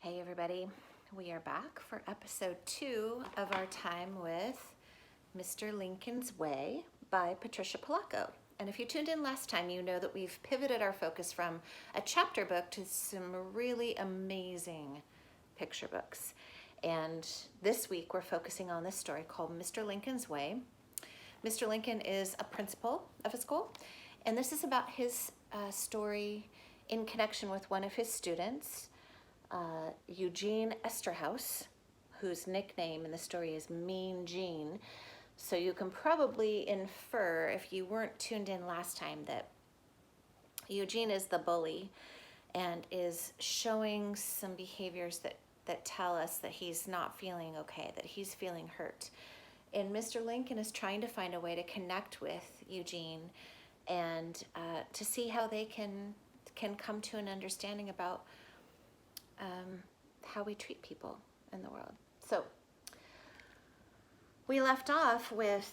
Hey everybody, we are back for episode 2 of our time with Mr. Lincoln's Way by Patricia Polacco. And if you tuned in last time, you know that we've pivoted our focus from a chapter book to some really amazing picture books. And this week we're focusing on this story called Mr. Lincoln's Way. Mr. Lincoln is a principal of a school, and this is about his story in connection with one of his students, Eugene Esterhaus, whose nickname in the story is Mean Gene. So you can probably infer, if you weren't tuned in last time, that Eugene is the bully and is showing some behaviors that tell us that he's not feeling okay, that he's feeling hurt. And Mr. Lincoln is trying to find a way to connect with Eugene and to see how they can come to an understanding about how we treat people in the world. So we left off with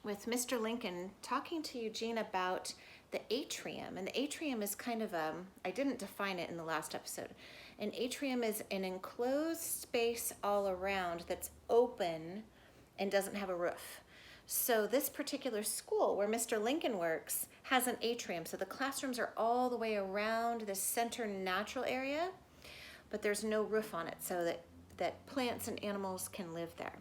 Mr. Lincoln talking to Eugene about the atrium. And the atrium is kind of I didn't define it in the last episode. An atrium is an enclosed space all around that's open and doesn't have a roof. So this particular school where Mr. Lincoln works has an atrium. So the classrooms are all the way around this center natural area, but there's no roof on it so that plants and animals can live there.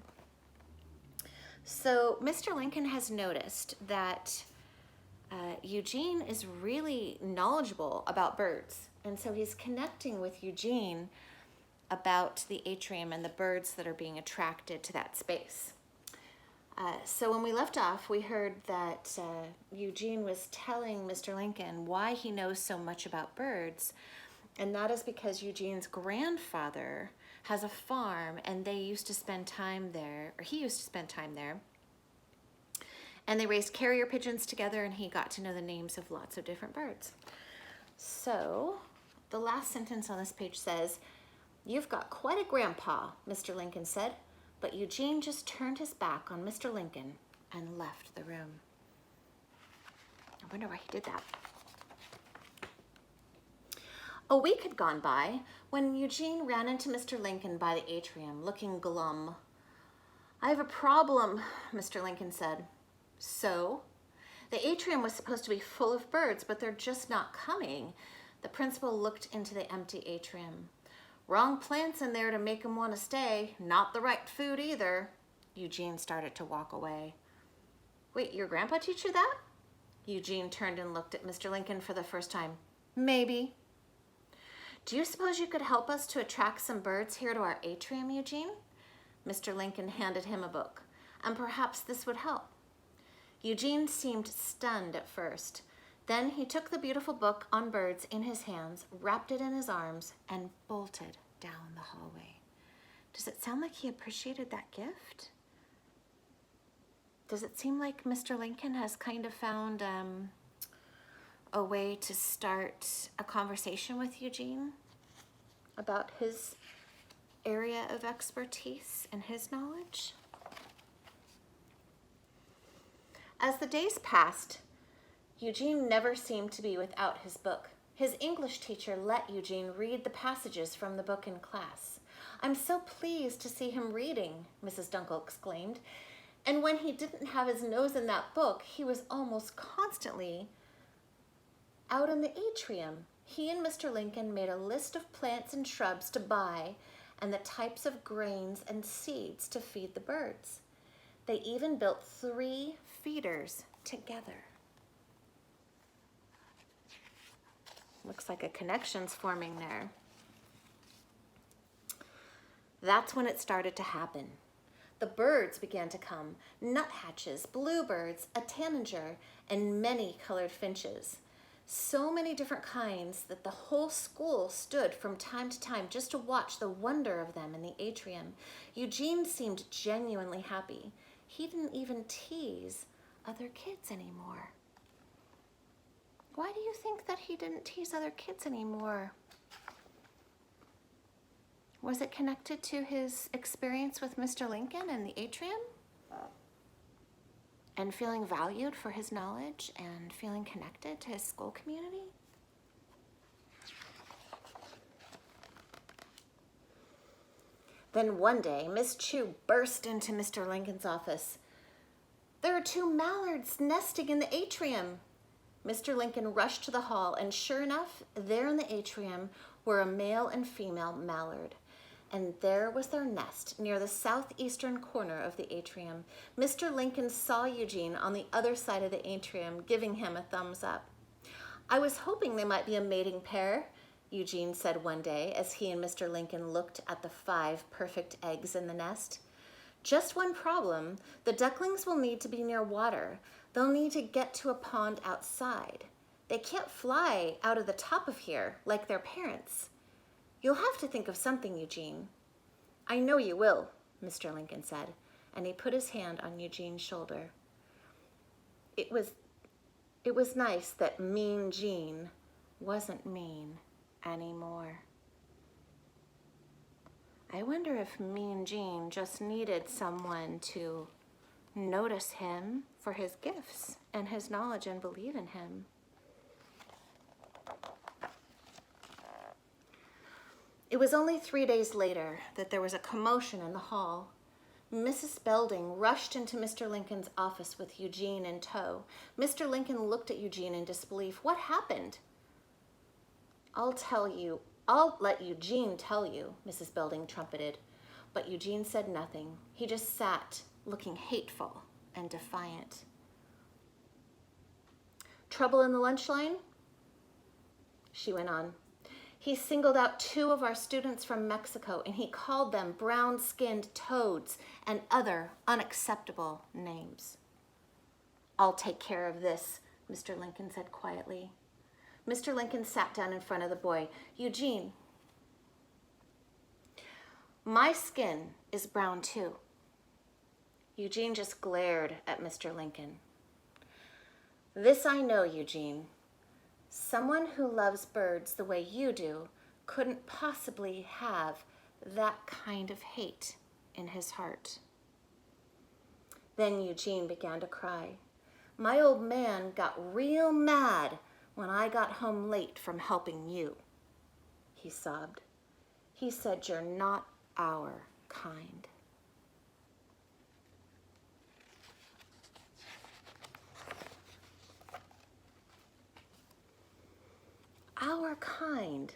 So Mr. Lincoln has noticed that Eugene is really knowledgeable about birds. And so he's connecting with Eugene about the atrium and the birds that are being attracted to that space. So when we left off, we heard that Eugene was telling Mr. Lincoln why he knows so much about birds. And that is because Eugene's grandfather has a farm and they used to spend time there, or he used to spend time there. And they raised carrier pigeons together and he got to know the names of lots of different birds. So the last sentence on this page says, "You've got quite a grandpa," Mr. Lincoln said. But Eugene just turned his back on Mr. Lincoln and left the room. I wonder why he did that. A week had gone by when Eugene ran into Mr. Lincoln by the atrium, looking glum. "I have a problem," Mr. Lincoln said. "So?" "The atrium was supposed to be full of birds, but they're just not coming." The principal looked into the empty atrium. "Wrong plants in there to make them want to stay. Not the right food either." Eugene started to walk away. "Wait, your grandpa teach you that?" Eugene turned and looked at Mr. Lincoln for the first time. "Maybe." "Do you suppose you could help us to attract some birds here to our atrium, Eugene?" Mr. Lincoln handed him a book. "And perhaps this would help." Eugene seemed stunned at first. Then he took the beautiful book on birds in his hands, wrapped it in his arms, and bolted down the hallway. Does it sound like he appreciated that gift? Does it seem like Mr. Lincoln has kind of found a way to start a conversation with Eugene about his area of expertise and his knowledge? As the days passed, Eugene never seemed to be without his book. His English teacher let Eugene read the passages from the book in class. "I'm so pleased to see him reading," Mrs. Dunkel exclaimed. And when he didn't have his nose in that book, he was almost constantly out in the atrium. He and Mr. Lincoln made a list of plants and shrubs to buy and the types of grains and seeds to feed the birds. They even built 3 feeders together. Looks like a connection's forming there. That's when it started to happen. The birds began to come, nuthatches, bluebirds, a tanager, and many colored finches. So many different kinds that the whole school stood from time to time just to watch the wonder of them in the atrium. Eugene seemed genuinely happy. He didn't even tease other kids anymore. Why do you think that he didn't tease other kids anymore? Was it connected to his experience with Mr. Lincoln and the atrium? And feeling valued for his knowledge and feeling connected to his school community? Then one day, Miss Chu burst into Mr. Lincoln's office. "There are 2 mallards nesting in the atrium." Mr. Lincoln rushed to the hall, and sure enough, there in the atrium were a male and female mallard. And there was their nest near the southeastern corner of the atrium. Mr. Lincoln saw Eugene on the other side of the atrium, giving him a thumbs up. "I was hoping they might be a mating pair," Eugene said one day as he and Mr. Lincoln looked at the 5 perfect eggs in the nest. "Just one problem. The ducklings will need to be near water. They'll need to get to a pond outside. They can't fly out of the top of here like their parents. You'll have to think of something, Eugene." "I know you will," Mr. Lincoln said, and he put his hand on Eugene's shoulder. It was nice that Mean Gene wasn't mean anymore. I wonder if Mean Gene just needed someone to notice him for his gifts and his knowledge and believe in him. It was only 3 days later that there was a commotion in the hall. Mrs. Belding rushed into Mr. Lincoln's office with Eugene in tow. Mr. Lincoln looked at Eugene in disbelief. "What happened?" I'll let Eugene tell you," Mrs. Belding trumpeted. But Eugene said nothing. He just sat, looking hateful and defiant. "Trouble in the lunch line?" she went on. "He singled out 2 of our students from Mexico, and he called them brown-skinned toads and other unacceptable names." "I'll take care of this," Mr. Lincoln said quietly. Mr. Lincoln sat down in front of the boy. "Eugene, my skin is brown too." Eugene just glared at Mr. Lincoln. "This I know, Eugene. Someone who loves birds the way you do couldn't possibly have that kind of hate in his heart." Then Eugene began to cry. "My old man got real mad when I got home late from helping you," he sobbed. "He said you're not our kind." "Our kind,"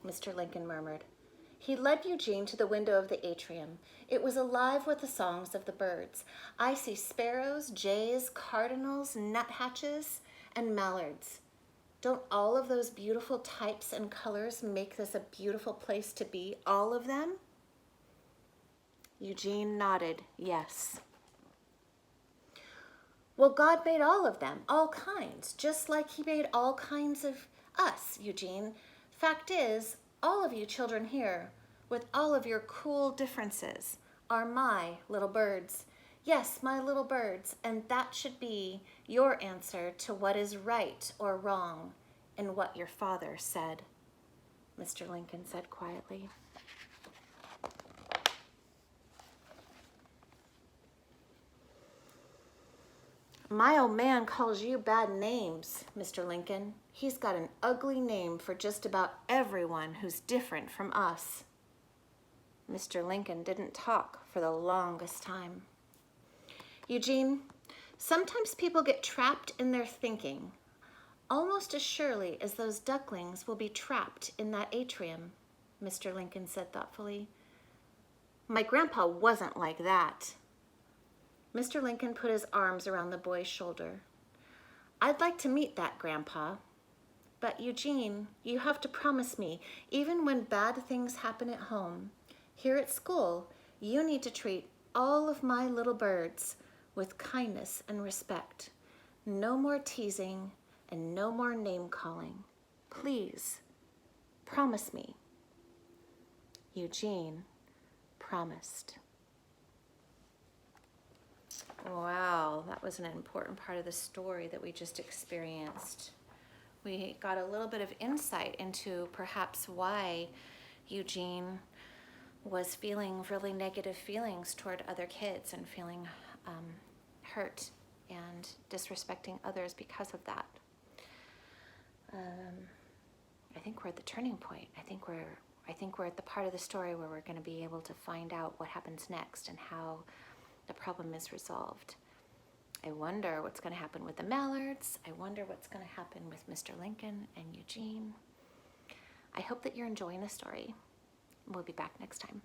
Mr. Lincoln murmured. He led Eugene to the window of the atrium. It was alive with the songs of the birds. "I see sparrows, jays, cardinals, nuthatches, and mallards. Don't all of those beautiful types and colors make this a beautiful place to be, all of them?" Eugene nodded yes. "Well, God made all of them, all kinds, just like he made all kinds of us, Eugene. Fact is, all of you children here, with all of your cool differences, are my little birds. Yes, my little birds, and that should be your answer to what is right or wrong and what your father said," Mr. Lincoln said quietly. "My old man calls you bad names, Mr. Lincoln. He's got an ugly name for just about everyone who's different from us." Mr. Lincoln didn't talk for the longest time. "Eugene, sometimes people get trapped in their thinking, almost as surely as those ducklings will be trapped in that atrium," Mr. Lincoln said thoughtfully. "My grandpa wasn't like that." Mr. Lincoln put his arms around the boy's shoulder. "I'd like to meet that grandpa. But Eugene, you have to promise me, even when bad things happen at home, here at school, you need to treat all of my little birds with kindness and respect. No more teasing and no more name calling. Please, promise me." Eugene promised. Wow, that was an important part of the story that we just experienced. We got a little bit of insight into perhaps why Eugene was feeling really negative feelings toward other kids and feeling hurt and disrespecting others because of that. I think we're at the turning point. I I think we're at the part of the story where we're going to be able to find out what happens next and how the problem is resolved. I wonder what's going to happen with the Mallards. I wonder what's going to happen with Mr. Lincoln and Eugene. I hope that you're enjoying the story. We'll be back next time.